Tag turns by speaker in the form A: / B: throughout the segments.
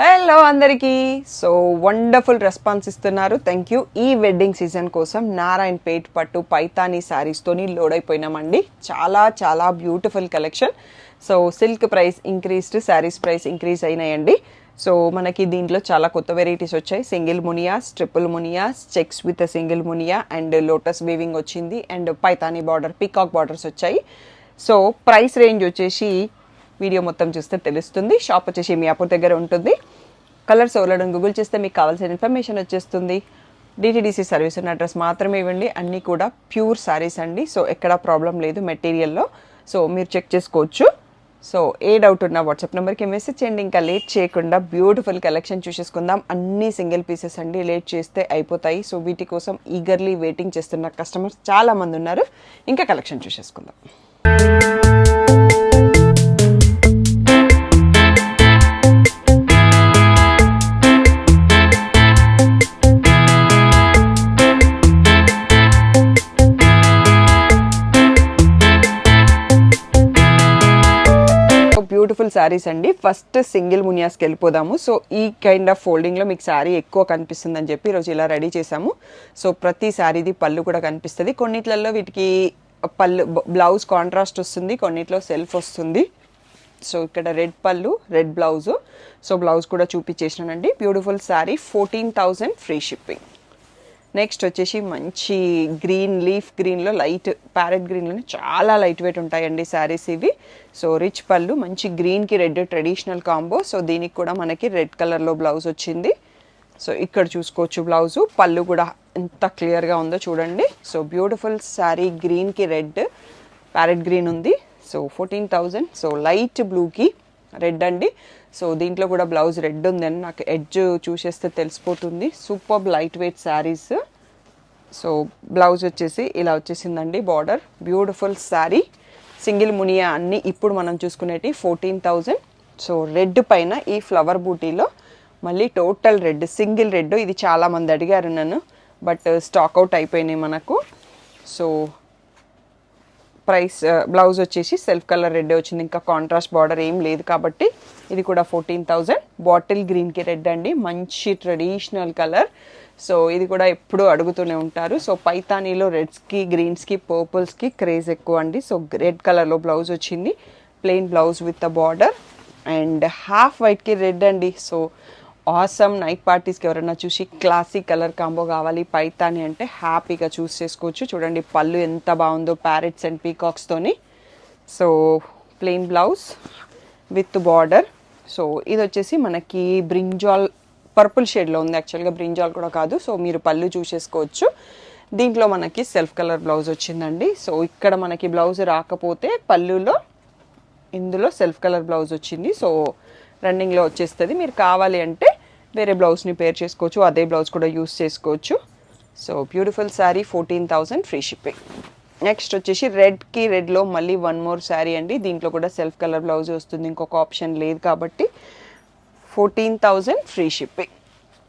A: Hello అందరికీ. So wonderful response ఇస్తున్నారు, thank you. ఈ వెడ్డింగ్ సీజన్ కోసం నారాయణపేట్ పట్టు పైతానీ శారీస్తోని లోడ్ అయిపోయినామండి. చాలా చాలా beautiful collection. So silk price increased, saris price increase అయినాయండి. సో మనకి దీంట్లో చాలా కొత్త వెరైటీస్ వచ్చాయి. సింగిల్ మునియాస్, ట్రిపుల్ మునియాస్, చెక్స్ విత్ సింగిల్ మునియా అండ్ లోటస్ వీవింగ్ వచ్చింది and Paithani border, peacock borders వచ్చాయి. సో ప్రైస్ రేంజ్ వచ్చేసి వీడియో మొత్తం చూస్తే తెలుస్తుంది. షాప్ వచ్చేసి మియాపూర్ దగ్గర ఉంటుంది. కలర్స్ ఓలడం గూగుల్ చేస్తే మీకు కావాల్సిన ఇన్ఫర్మేషన్ వచ్చేస్తుంది. డిటిడిసి సర్వీస్ ఉన్న అడ్రస్ మాత్రమే ఇవ్వండి. అన్నీ కూడా ప్యూర్ శారీస్ అండి. సో ఎక్కడా ప్రాబ్లం లేదు మెటీరియల్లో. సో మీరు చెక్ చేసుకోవచ్చు. సో ఏ డౌట్ ఉన్నా వాట్సాప్ నెంబర్కి మెసేజ్ చేయండి. ఇంకా లేట్ చేయకుండా బ్యూటిఫుల్ కలెక్షన్ చూసేసుకుందాం. అన్నీ సింగిల్ పీసెస్ అండి, లేట్ చేస్తే అయిపోతాయి. సో వీటి కోసం ఈగర్లీ వెయిటింగ్ చేస్తున్న కస్టమర్స్ చాలామంది ఉన్నారు. ఇంకా కలెక్షన్ చూసేసుకుందాం. బ్యూటిఫుల్ శారీస్ అండి. ఫస్ట్ సింగిల్ మునియాస్కి వెళ్ళిపోదాము. సో ఈ కైండ్ ఆఫ్ ఫోల్డింగ్లో మీకు శారీ ఎక్కువ కనిపిస్తుంది అని చెప్పి ఈరోజు ఇలా రెడీ చేసాము. సో ప్రతి శారీది పళ్ళు కూడా కనిపిస్తుంది. కొన్నిట్లలో వీటికి పళ్ళు బ్లౌజ్ కాంట్రాస్ట్ వస్తుంది, కొన్నిట్లో సెల్ఫ్ వస్తుంది. సో ఇక్కడ రెడ్ పళ్ళు, రెడ్ బ్లౌజు. సో బ్లౌజ్ కూడా చూపించేసినానండి. Beautiful sari, 14,000 free shipping. Next వచ్చేసి మంచి గ్రీన్, లీఫ్ గ్రీన్లో లైట్ ప్యారెట్ గ్రీన్లోనే చాలా లైట్ వెయిట్ ఉంటాయండి శారీస్ ఇవి. సో రిచ్ పళ్ళు, మంచి గ్రీన్కి రెడ్ ట్రెడిషనల్ కాంబో. సో దీనికి కూడా మనకి రెడ్ కలర్లో బ్లౌజ్ వచ్చింది. సో ఇక్కడ చూసుకోవచ్చు బ్లౌజు, పళ్ళు కూడా ఎంత క్లియర్గా ఉందో చూడండి. సో బ్యూటిఫుల్ శారీ, గ్రీన్కి రెడ్ ప్యారెట్ గ్రీన్ ఉంది. సో 14,000. సో లైట్ బ్లూకి రెడ్ అండి. సో దీంట్లో కూడా బ్లౌజ్ రెడ్ ఉందని నాకు ఎడ్జ్ చూసేస్తే తెలిసిపోతుంది. Super light weight saris. So blouse వచ్చేసి ఇలా వచ్చేసిందండి border. Beautiful sari, single Muniya అన్నీ ఇప్పుడు మనం చూసుకునేటి 14,000. సో రెడ్ పైన ఈ ఫ్లవర్ బూటీలో మళ్ళీ టోటల్ రెడ్, సింగిల్ రెడ్. ఇది చాలామంది అడిగారు నన్ను, బట్ స్టాక్ అవుట్ అయిపోయినాయి మనకు. సో ప్రైస్ బ్లౌజ్ వచ్చేసి సెల్ఫ్ కలర్ రెడ్ వచ్చింది, ఇంకా కాంట్రాస్ట్ బార్డర్ ఏం లేదు కాబట్టి ఇది కూడా 14,000. బాటిల్ గ్రీన్కి రెడ్ అండి, మంచి ట్రెడిషనల్ కలర్. సో ఇది కూడా ఎప్పుడూ అడుగుతూనే ఉంటారు. సో పైతానీలో రెడ్స్కి, గ్రీన్స్కి, పర్పుల్స్కి క్రేజ్ ఎక్కువ అండి. సో రెడ్ కలర్లో బ్లౌజ్ వచ్చింది, plain blouse with a border and half వైట్కి రెడ్ అండి. సో ఆసమ్ నైట్ పార్టీస్కి ఎవరైనా చూసి క్లాసిక్ కలర్ కాంబో కావాలి పైతాని అంటే హ్యాపీగా చూస్ చేసుకోవచ్చు. చూడండి పళ్ళు ఎంత బాగుందో, ప్యారెట్స్ అండ్ పీకాక్స్తోని. So plain blouse with border. So ఇది వచ్చేసి మనకి బ్రింజాల్ పర్పుల్ షేడ్లో ఉంది, యాక్చువల్గా బ్రింజాల్ కూడా కాదు. సో మీరు పళ్ళు చూసేసుకోవచ్చు. దీంట్లో మనకి సెల్ఫ్ కలర్ బ్లౌజ్ వచ్చిందండి. సో ఇక్కడ మనకి బ్లౌజ్ రాకపోతే పళ్ళులో ఇందులో సెల్ఫ్ కలర్ బ్లౌజ్ వచ్చింది. సో రన్నింగ్లో వచ్చేస్తుంది. మీరు కావాలి అంటే వేరే బ్లౌజ్ని పేర్ చేసుకోవచ్చు, అదే బ్లౌజ్ కూడా యూస్ చేసుకోవచ్చు. So beautiful sari, 14,000 free shipping. Next వచ్చేసి రెడ్కి రెడ్లో మళ్ళీ వన్ మోర్ శారీ అండి. దీంట్లో కూడా సెల్ఫ్ కలర్ బ్లౌజ్ వస్తుంది, ఇంకొక ఆప్షన్ లేదు కాబట్టి 14,000 ఫ్రీ షిప్పింగ్.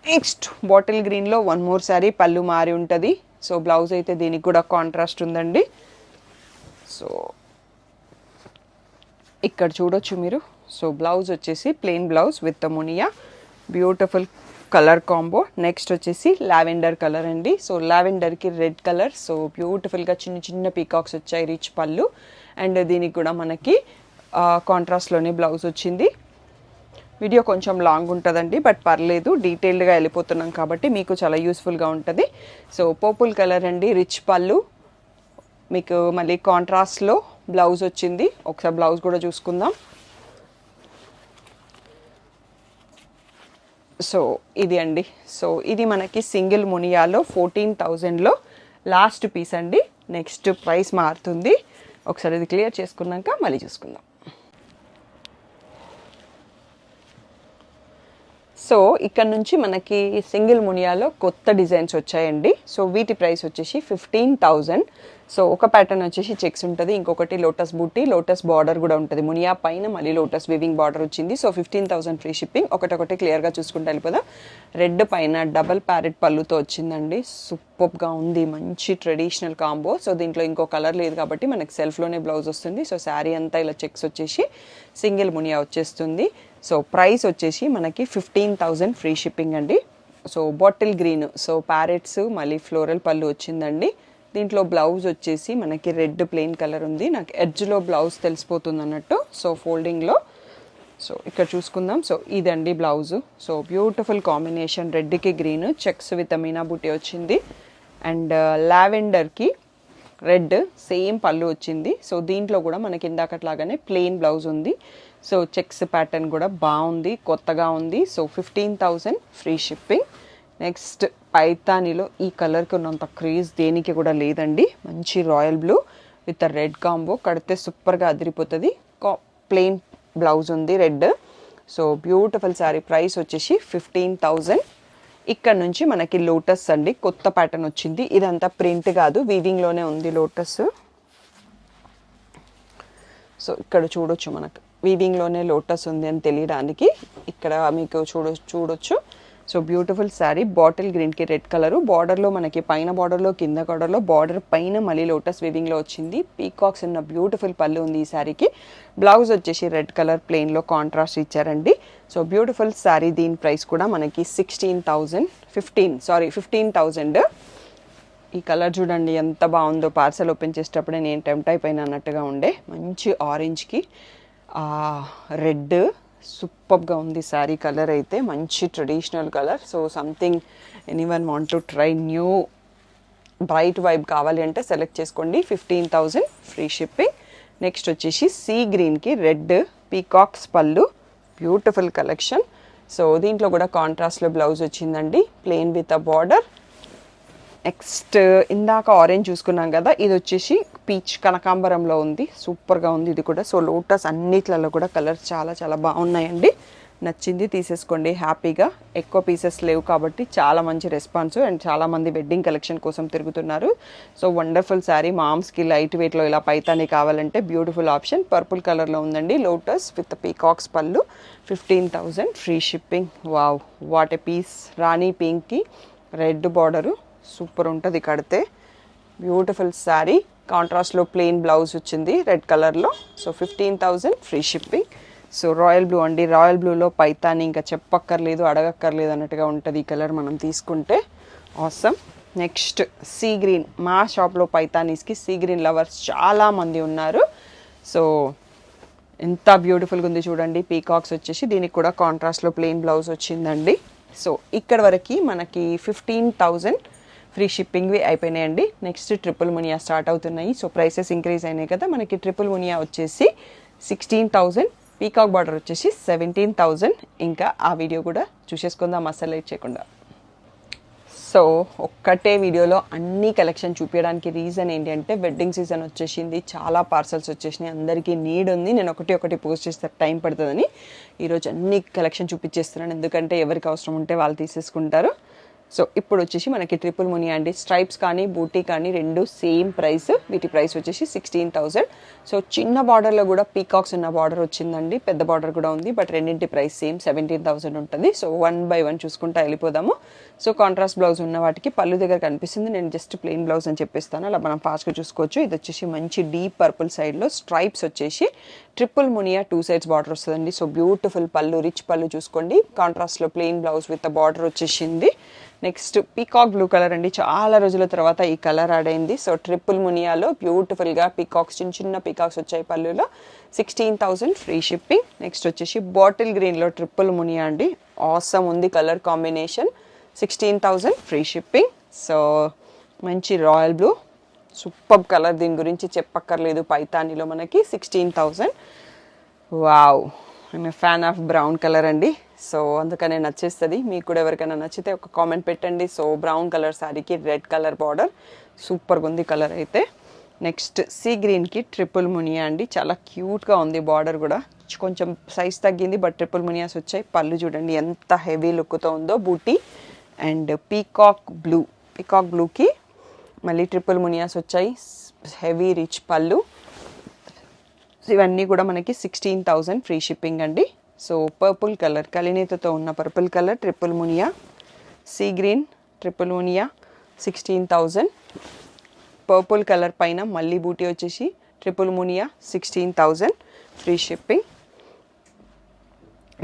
A: నెక్స్ట్ బాటిల్ గ్రీన్లో వన్ మోర్ శారీ, పళ్ళు మారి ఉంటుంది. సో బ్లౌజ్ అయితే దీనికి కూడా కాంట్రాస్ట్ ఉందండి. సో ఇక్కడ చూడొచ్చు మీరు. సో బ్లౌజ్ వచ్చేసి ప్లెయిన్ బ్లౌజ్ విత్ మునియా, బ్యూటిఫుల్ కలర్ కాంబో. నెక్స్ట్ వచ్చేసి లావెండర్ కలర్ అండి. సో లావెండర్కి రెడ్ కలర్. సో బ్యూటిఫుల్గా చిన్న చిన్న పీకాక్స్ వచ్చాయి, రిచ్ పళ్ళు. అండ్ దీనికి కూడా మనకి కాంట్రాస్ట్లోనే బ్లౌజ్ వచ్చింది. వీడియో కొంచెం లాంగ్ ఉంటుందండి, బట్ పర్లేదు, డీటెయిల్డ్గా వెళ్ళిపోతున్నాం కాబట్టి మీకు చాలా యూస్ఫుల్గా ఉంటుంది. సో పర్పుల్ కలర్ అండి, రిచ్ పళ్ళు. మీకు మళ్ళీ కాంట్రాస్ట్లో బ్లౌజ్ వచ్చింది. ఒకసారి బ్లౌజ్ కూడా చూసుకుందాం. సో ఇది అండి. సో ఇది మనకి సింగిల్ మునియాలో 14,000లో లాస్ట్ పీస్ అండి. నెక్స్ట్ ప్రైస్ మారుతుంది. ఒకసారి ఇది క్లియర్ చేసుకున్నాక మళ్ళీ చూసుకుందాం. సో ఇక్కడ నుంచి మనకి సింగిల్ మునియాలో కొత్త డిజైన్స్ వచ్చాయండి. సో వీటి ప్రైస్ వచ్చేసి 15,000. సో ఒక ప్యాటర్న్ వచ్చేసి చెక్స్ ఉంటుంది, ఇంకొకటి లోటస్ బూటీ, లోటస్ బార్డర్ కూడా ఉంటుంది. మునియా పైన మళ్ళీ లోటస్ వీవింగ్ బార్డర్ వచ్చింది. So 15,000 free shipping. ఒకటొకటి క్లియర్గా చూసుకుంటే వెళ్ళిపోదాం. రెడ్ పైన డబల్ ప్యారెట్ పళ్ళుతో వచ్చిందండి. సూపర్గా ఉంది, మంచి ట్రెడిషనల్ కాంబో. సో దీంట్లో ఇంకో కలర్ లేదు కాబట్టి మనకి సెల్ఫ్లోనే బ్లౌజ్ వస్తుంది. సో శారీ అంతా ఇలా చెక్స్ వచ్చేసి సింగిల్ మునియా వచ్చేస్తుంది. సో ప్రైస్ వచ్చేసి మనకి 15,000 ఫ్రీ షిప్పింగ్ అండి. So bottle green, so parrots మళ్ళీ ఫ్లోరల్ పళ్ళు వచ్చిందండి. దీంట్లో బ్లౌజ్ వచ్చేసి మనకి రెడ్ ప్లెయిన్ కలర్ ఉంది. నాకు ఎడ్జ్లో బ్లౌజ్ తెలిసిపోతుంది అన్నట్టు, సో ఫోల్డింగ్లో. సో ఇక్కడ చూసుకుందాం. సో ఇదండి బ్లౌజు. సో బ్యూటిఫుల్ కాంబినేషన్, రెడ్కి గ్రీన్ చెక్స్ విత్ మీనా బూటీ వచ్చింది. అండ్ లావెండర్కి రెడ్ సేమ్ పళ్ళు వచ్చింది. సో దీంట్లో కూడా మనకి ఇందాకట్లాగానే ప్లెయిన్ బ్లౌజ్ ఉంది. సో చెక్స్ ప్యాటర్న్ కూడా బాగుంది, కొత్తగా ఉంది. So 15,000 free shipping. నెక్స్ట్ పైతానీలో ఈ కలర్కి ఉన్నంత క్రేజ్ దేనికి కూడా లేదండి. మంచి royal blue with red combo, కడితే సూపర్గా అదిరిపోతుంది. ప్లెయిన్ బ్లౌజ్ ఉంది red. So beautiful sari. Price వచ్చేసి 15,000. ఇక్కడ నుంచి మనకి లోటస్ అండి, కొత్త ప్యాటర్న్ వచ్చింది. ఇదంతా ప్రింట్ కాదు, వీవింగ్లోనే ఉంది లోటస్. సో ఇక్కడ చూడొచ్చు, మనకు వీవింగ్లోనే లోటస్ ఉంది అని తెలియడానికి ఇక్కడ మీకు చూడొచ్చు. సో బ్యూటిఫుల్ శారీ, బాటిల్ గ్రీన్కి రెడ్ కలరు, బార్డర్లో మనకి పైన బార్డర్లో కింద బార్డర్లో, బార్డర్ పైన మళ్ళీ లోటస్ వీవింగ్లో వచ్చింది. పీకాక్స్ ఉన్న బ్యూటిఫుల్ పళ్ళు ఉంది ఈ శారీకి. బ్లౌజ్ వచ్చేసి రెడ్ కలర్ ప్లెయిన్లో కాంట్రాస్ట్ ఇచ్చారండి. So beautiful sari. దీని ప్రైస్ కూడా మనకి 15,000. ఈ కలర్ చూడండి ఎంత బాగుందో. పార్సల్ ఓపెన్ చేసేటప్పుడే నేను టెంప్ట్ అయిపోయిన అన్నట్టుగా ఉండే. మంచి ఆరెంజ్కి రెడ్ సూపర్గా ఉంది శారీ. కలర్ అయితే మంచి traditional colour. So something anyone want to try new bright vibe కావాలి అంటే సెలెక్ట్ చేసుకోండి. 15,000 ఫ్రీ షిప్పింగ్. నెక్స్ట్ వచ్చేసి సీ గ్రీన్కి రెడ్ పీకాక్స్ పళ్ళు, బ్యూటిఫుల్ కలెక్షన్. సో దీంట్లో కూడా కాంట్రాస్ట్లో బ్లౌజ్ వచ్చిందండి, plain with a border. Next ఇందాక ఆరెంజ్ చూసుకున్నాం కదా, ఇది వచ్చేసి పీచ్ కనకాంబరంలో ఉంది. సూపర్గా ఉంది ఇది కూడా. సో లోటస్ అన్నిట్లలో కూడా కలర్స్ చాలా చాలా బాగున్నాయండి. నచ్చింది తీసేసుకోండి హ్యాపీగా. ఎక్కువ పీసెస్ లేవు కాబట్టి చాలా మంచి రెస్పాన్స్. అండ్ చాలామంది వెడ్డింగ్ కలెక్షన్ కోసం తిరుగుతున్నారు. So wonderful sari. మామ్స్కి లైట్ వెయిట్లో ఇలా పైతాని కావాలంటే బ్యూటిఫుల్ ఆప్షన్. పర్పుల్ కలర్లో ఉందండి లోటస్ విత్ పీకాక్స్ పళ్ళు. 15,000 free shipping. Wow, what a piece. రాణి పింక్కి రెడ్ బార్డరు, సూపర్ ఉంటుంది కడితే. బ్యూటిఫుల్ శారీ. కాంట్రాస్ట్లో ప్లెయిన్ బ్లౌజ్ వచ్చింది రెడ్ కలర్లో. So 15,000 free shipping. So royal blue అండి, రాయల్ బ్లూలో పైతాని ఇంకా చెప్పక్కర్లేదు, అడగక్కర్లేదు అన్నట్టుగా ఉంటుంది ఈ కలర్ మనం తీసుకుంటే. ఆసమ్. Next sea green. మా షాప్లో పైతానీస్కి సీ గ్రీన్ లవర్స్ చాలామంది ఉన్నారు. సో ఎంత బ్యూటిఫుల్గా ఉంది చూడండి. పీకాక్స్ వచ్చేసి దీనికి కూడా కాంట్రాస్ట్లో ప్లెయిన్ బ్లౌజ్ వచ్చిందండి. సో ఇక్కడ వరకు మనకి 15,000 ఫ్రీ షిప్పింగ్వి అయిపోయినాయండి. నెక్స్ట్ ట్రిపుల్ మునియా స్టార్ట్ అవుతున్నాయి. సో ప్రైసెస్ ఇంక్రీజ్ అయినాయి కదా. మనకి ట్రిపుల్ మునియా వచ్చేసి 16,000, పీకాక్ బార్డర్ వచ్చేసి 17,000. ఇంకా ఆ వీడియో కూడా చూసేసుకుందాం అస్సలు లేట్ చేయకుండా. సో ఒక్కటే వీడియోలో అన్ని కలెక్షన్ చూపించడానికి రీజన్ ఏంటి అంటే వెడ్డింగ్ సీజన్ వచ్చేసింది, చాలా పార్సల్స్ వచ్చేసినాయి, అందరికీ నీడ్ ఉంది. నేను ఒకటి పోస్ట్ చేస్తే టైం పడుతుందని ఈరోజు అన్ని కలెక్షన్ చూపించేస్తున్నాను. ఎందుకంటే ఎవరికి అవసరం ఉంటే వాళ్ళు తీసేసుకుంటారు. సో ఇప్పుడు వచ్చేసి మనకి ట్రిపుల్ మునియా అండి. స్ట్రైప్స్ కానీ బూటీ కానీ రెండు సేమ్ ప్రైస్. వీటి ప్రైస్ వచ్చేసి 16,000. సో చిన్న బార్డర్లో కూడా పీకాక్స్ ఉన్న బార్డర్ వచ్చిందండి, పెద్ద బార్డర్ కూడా ఉంది. బట్ రెండింటి ప్రైస్ సేమ్ 17,000 ఉంటుంది. సో 1 by 1 చూసుకుంటా వెళ్ళిపోదాము. సో కాంట్రాస్ట్ బ్లౌజ్ ఉన్న వాటికి పళ్ళు దగ్గర కనిపిస్తుంది. నేను జస్ట్ ప్లెయిన్ బ్లౌజ్ అని చెప్పేస్తాను, అలా మనం ఫాస్ట్గా చూసుకోవచ్చు. ఇది వచ్చేసి మంచి డీప్ పర్పుల్ సైడ్లో స్ట్రైప్స్ వచ్చేసి ట్రిపుల్ మునియా 2 sides బార్డర్ వస్తుందండి. సో బ్యూటిఫుల్ పళ్ళు, రిచ్ పళ్ళు చూసుకోండి. కాంట్రాస్ట్లో ప్లెయిన్ బ్లౌజ్ విత్ బార్డర్ వచ్చేసింది. నెక్స్ట్ పీకాక్ బ్లూ కలర్ అండి, చాలా రోజుల తర్వాత ఈ కలర్ యాడ్ అయింది. సో ట్రిపుల్ మునియాలో బ్యూటిఫుల్గా పీకాక్స్, చిన్న పీకాక్స్ వచ్చాయి పళ్ళులో. 16,000 ఫ్రీ షిప్పింగ్. నెక్స్ట్ వచ్చేసి బాటిల్ గ్రీన్లో ట్రిపుల్ మునియా అండి, ఆసమ్ ఉంది colour combination. 16,000 free shipping. So మంచి రాయల్ బ్లూ, సూపర్ కలర్, దీని గురించి చెప్పక్కర్లేదు. పైతానీలో మనకి 16,000. Wow, I'm a fan of brown colour అండి. సో అందుకనే నచ్చేస్తుంది. మీకు కూడా ఎవరికైనా నచ్చితే ఒక కామెంట్ పెట్టండి. సో బ్రౌన్ కలర్ శారీకి రెడ్ కలర్ బార్డర్, సూపర్గా ఉంది కలర్ అయితే. నెక్స్ట్ సీ గ్రీన్కి ట్రిపుల్ మునియా అండి, చాలా క్యూట్గా ఉంది బార్డర్ కూడా. కొంచెం సైజ్ తగ్గింది బట్ ట్రిపుల్ మునియాస్ వచ్చాయి. పళ్ళు చూడండి ఎంత హెవీ లుక్తో ఉందో, బూటీ. అండ్ పీకాక్ బ్లూకి మళ్ళీ ట్రిపుల్ మునియాస్ వచ్చాయి, హెవీ రిచ్ పళ్ళు. ఇవన్నీ కూడా మనకి 16,000 ఫ్రీ షిప్పింగ్ అండి. సో పర్పుల్ కలర్, కలినేతతో ఉన్న purple colour, triple Muniya. Sea green triple Muniya 16,000. Purple colour పైన మళ్ళీ బూటీ వచ్చేసి triple Muniya 16,000 free shipping.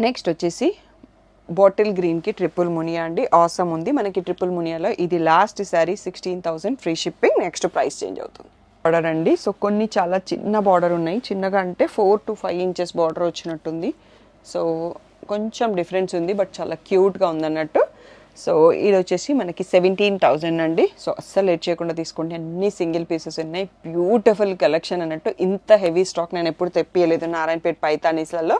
A: Next వచ్చేసి బాటిల్ గ్రీన్కి ట్రిపుల్ మునియా అండి, ఆసమ్ ఉంది మనకి ట్రిపుల్ మునియాలో. ఇది last sari 16,000 free shipping. Next price change అవుతుంది. బార్డర్ అండి, సో కొన్ని చాలా చిన్న బార్డర్ ఉన్నాయి, చిన్నగా అంటే 4 to 5 ఇంచెస్ బార్డర్ వచ్చినట్టుంది. సో కొంచెం డిఫరెన్స్ ఉంది, బట్ చాలా క్యూట్గా ఉందన్నట్టు. సో ఇది వచ్చేసి మనకి 17,000 అండి. సో అస్సలు లేట్ చేయకుండా తీసుకోండి, అన్ని సింగిల్ పీసెస్ ఉన్నాయి, బ్యూటిఫుల్ కలెక్షన్ అన్నట్టు. ఇంత హెవీ స్టాక్ నేను ఎప్పుడు తెప్పియలేదు నారాయణపేట పైతానీస్లలో.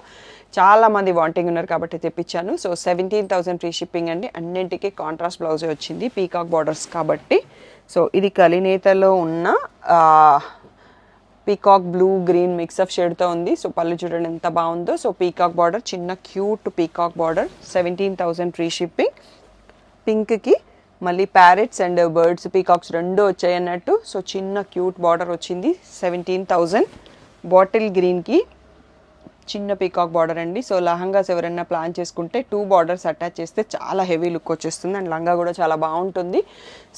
A: చాలా మంది వాంటింగ్ ఉన్నారు కాబట్టి తెప్పించాను. సో 17,000 ఫ్రీ షిప్పింగ్ అండి. అన్నింటికి కాంట్రాస్ట్ బ్లౌజే వచ్చింది, పీకాక్ బార్డర్స్ కాబట్టి. సో ఇది కలినేతలో ఉన్న పీకాక్ బ్లూ గ్రీన్ మిక్సప్ షేడ్తో ఉంది. సో పళ్ళు చూడండి ఎంత బాగుందో. సో పీకాక్ బార్డర్, చిన్న cute peacock border, 17,000 free shipping. పింక్కి మళ్ళీ ప్యారెట్స్ అండ్ బర్డ్స్ పీకాక్స్ రెండు వచ్చాయి అన్నట్టు. సో చిన్న క్యూట్ బార్డర్ వచ్చింది, 17,000. బాటిల్ గ్రీన్కి చిన్న పీకాక్ బార్డర్ అండి. సో లహంగాస్ ఎవరైనా ప్లాన్ చేసుకుంటే 2 బార్డర్స్ అటాచ్ చేస్తే చాలా హెవీ లుక్ వచ్చేస్తుంది, అండ్ లంగా కూడా చాలా బాగుంటుంది.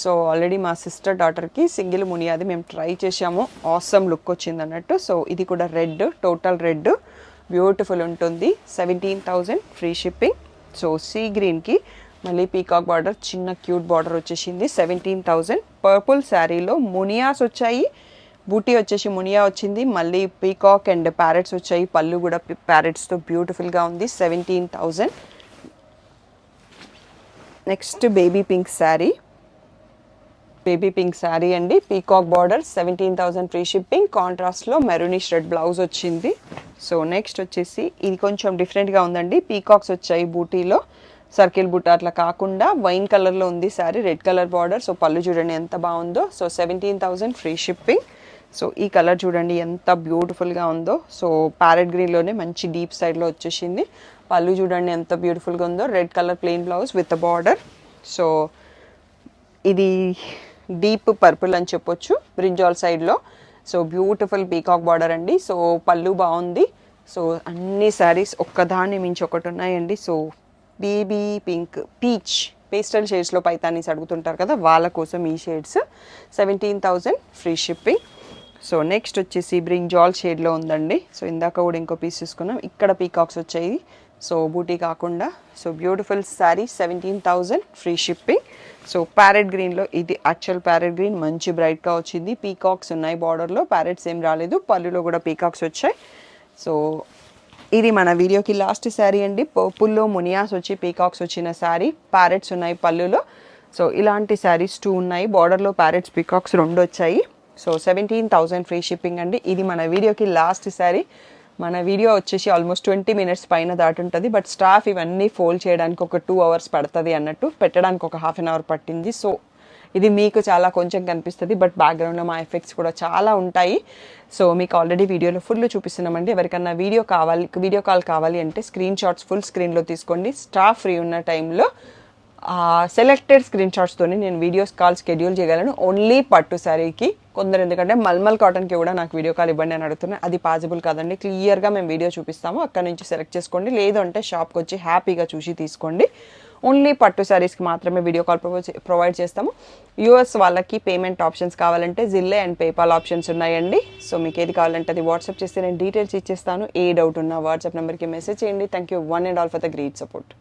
A: సో ఆల్రెడీ మా సిస్టర్ డాటర్కి సింగిల్ మునియాది మేము ట్రై చేసాము, ఆసమ్ లుక్ వచ్చింది అన్నట్టు. సో ఇది కూడా రెడ్, టోటల్ రెడ్, బ్యూటిఫుల్ ఉంటుంది, 17,000 ఫ్రీ షిప్పింగ్. సో సీ గ్రీన్కి మళ్ళీ పీకాక్ బార్డర్, చిన్న క్యూట్ బార్డర్ వచ్చేసింది, 17,000. పర్పుల్ శారీలో మునియాస్ వచ్చాయి, బూటీ వచ్చేసి మునియా వచ్చింది, మళ్ళీ పీకాక్ అండ్ ప్యారెట్స్ వచ్చాయి, పళ్ళు కూడా ప్యారెట్స్తో బ్యూటిఫుల్గా ఉంది, 17,000. Next baby pink sari, baby pink sari అండి, పీకాక్ బార్డర్, 17,000 ఫ్రీ షిప్పింగ్. కాంట్రాస్ట్లో మెరూనిష్ రెడ్ బ్లౌజ్ వచ్చింది. సో నెక్స్ట్ వచ్చేసి ఇది కొంచెం డిఫరెంట్గా ఉందండి, పీకాక్స్ వచ్చాయి బూటీలో, సర్కిల్ బుట్ట అట్లా కాకుండా వైన్ కలర్లో ఉంది sari, red colour border. So పళ్ళు చూడండి ఎంత బాగుందో. So 17,000 free shipping. సో ఈ కలర్ చూడండి ఎంత బ్యూటిఫుల్గా ఉందో. సో ప్యారెట్ గ్రీన్లోనే మంచి డీప్ సైడ్లో వచ్చేసింది, పళ్ళు చూడండి ఎంత బ్యూటిఫుల్గా ఉందో. Red colour plain blouse with border. So ఇది డీప్ పర్పుల్ అని చెప్పొచ్చు, బ్రింజాల్ సైడ్లో. సో బ్యూటిఫుల్ పీకాక్ బార్డర్ అండి. సో పళ్ళు బాగుంది. సో అన్ని శారీస్ ఒక్కదాన్ని మించి ఒకటి ఉన్నాయండి. So baby pink, peach, pastel షేడ్స్లో పైతానీస్ అడుగుతుంటారు కదా, వాళ్ళ కోసం ఈ shades, 17,000 free shipping. So next వచ్చేసి బ్రింజాల్ షేడ్లో ఉందండి. సో ఇందాక కూడా ఇంకో పీస్ తీసుకున్నాం, ఇక్కడ పీకాక్స్ వచ్చాయి, సో బూటీ కాకుండా. So beautiful sari, 17,000 free shipping. So parrot గ్రీన్లో, ఇది యాక్చువల్ ప్యారెట్ గ్రీన్, మంచి బ్రైట్గా వచ్చింది, పీకాక్స్ ఉన్నాయి బార్డర్లో, ప్యారెట్స్ ఏం రాలేదు, పళ్ళులో కూడా పీకాక్స్ వచ్చాయి. సో ఇది మన వీడియోకి లాస్ట్ శారీ అండి. పర్పుల్లో మునియాస్ వచ్చి పీకాక్స్ వచ్చిన శారీ, ప్యారెట్స్ ఉన్నాయి పళ్ళులో. సో ఇలాంటి శారీస్ 2 ఉన్నాయి, బార్డర్లో ప్యారెట్స్ పీకాక్స్ 2 వచ్చాయి. సో 17,000 ఫ్రీ షిప్పింగ్ అండి. ఇది మన వీడియోకి లాస్ట్ శారీ. మన వీడియో వచ్చేసి ఆల్మోస్ట్ 20 minutes పైన దాటుంటుంది, బట్ స్టాఫ్ ఇవన్నీ ఫోల్డ్ చేయడానికి ఒక 2 hours పడుతుంది అన్నట్టు, పెట్టడానికి ఒక ½ hour పట్టింది. సో ఇది మీకు చాలా కొంచెం కనిపిస్తుంది, బట్ బ్యాక్గ్రౌండ్లో మా ఎఫెక్ట్స్ కూడా చాలా ఉంటాయి. సో మీకు ఆల్రెడీ వీడియోలో ఫుల్ చూపిస్తున్నామండి. ఎవరికన్నా వీడియో కాల్ కావాలి అంటే స్క్రీన్ షాట్స్ ఫుల్ స్క్రీన్లో తీసుకోండి. స్టాఫ్ ఫ్రీ ఉన్న టైంలో సెలెక్టెడ్ స్క్రీన్ షాట్స్తోనే నేను వీడియోస్ కాల్ షెడ్యూల్ చేయగలను, ఓన్లీ పట్టు శారీకి. కొందరు ఎందుకంటే మల్మల్ కాటన్కి కూడా నాకు వీడియో కాల్ ఇవ్వండి అని అడుగుతున్నాను, అది పాసిబుల్ కాదండి. క్లియర్గా మేము వీడియో చూపిస్తాము, అక్కడ నుంచి సెలెక్ట్ చేసుకోండి, లేదు అంటే షాప్కి వచ్చి హ్యాపీగా చూసి తీసుకోండి. ఓన్లీ పట్టు శారీస్కి మాత్రమే వీడియో కాల్ ప్రొవైడ్ చేస్తాము. యూఎస్ వాళ్ళకి పేమెంట్ ఆప్షన్స్ కావాలంటే జిల్లే అండ్ పేపాల్ ఆప్షన్స్ ఉన్నాయండి. సో మీకు ఏది కావాలంటే అది వాట్సాప్ చేస్తే నేను డీటెయిల్స్ ఇచ్చేస్తాను. ఏ డౌట్ ఉన్నా వాట్సాప్ నెంబర్కి మెసేజ్ చేయండి. Thank you one and all for the great support.